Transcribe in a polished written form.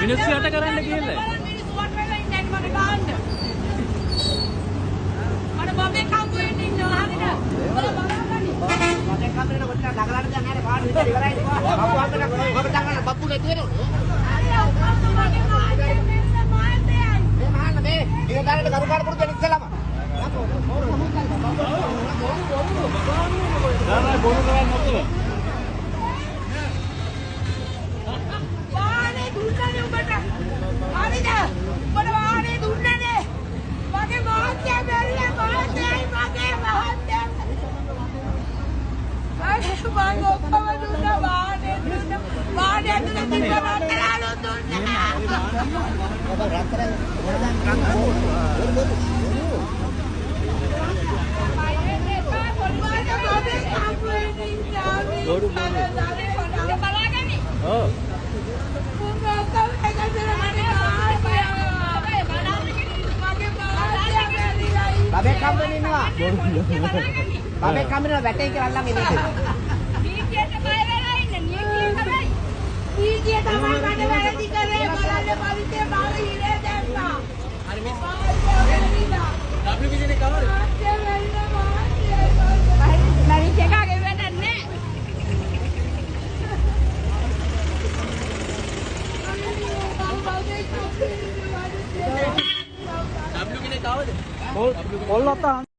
මිනිස්සු යට කරන්න කියලා. අර බබේ කම්බු වෙන්නේ ඉන්නවා හරිද? බබේ කම්බුනේ කොච්චර දගලන්න දැන් නෑ පාඩු විතර ඉවරයි නේ. බබු අම්මලා ඔබ දගලන්න බබ්බු නේ තියෙනවනේ. මේ මහන්න මේ ඉර දාන්න කරු කාඩ පුරුදු වෙන ඉස්සලම. දාලා බොරු කරන්නේ නැතුව. වානේ දුන්නනේ උඹට. හරිද? උඹට වානේ දුන්නනේ. මගේ මහත්තයා බැරිලා මහත්තයයි මගේ මහත්තයා. අනේ මම ඔක්කොම දුන්නා වානේ දුන්නා. වානේ දුන්නා රත්තරාලු දුන්නා. ඔබ රත්තරන් Babek kamu ni nuah. Babek kamu ni betul ke alam ini? Dia tak bayar lain, dia tak bayar. Dia tak bayar di kerja, malah balik dia balik dia dah. Hari ni. Tapi kita ni kawan. Lari cekak ke mana ni? පොල් අත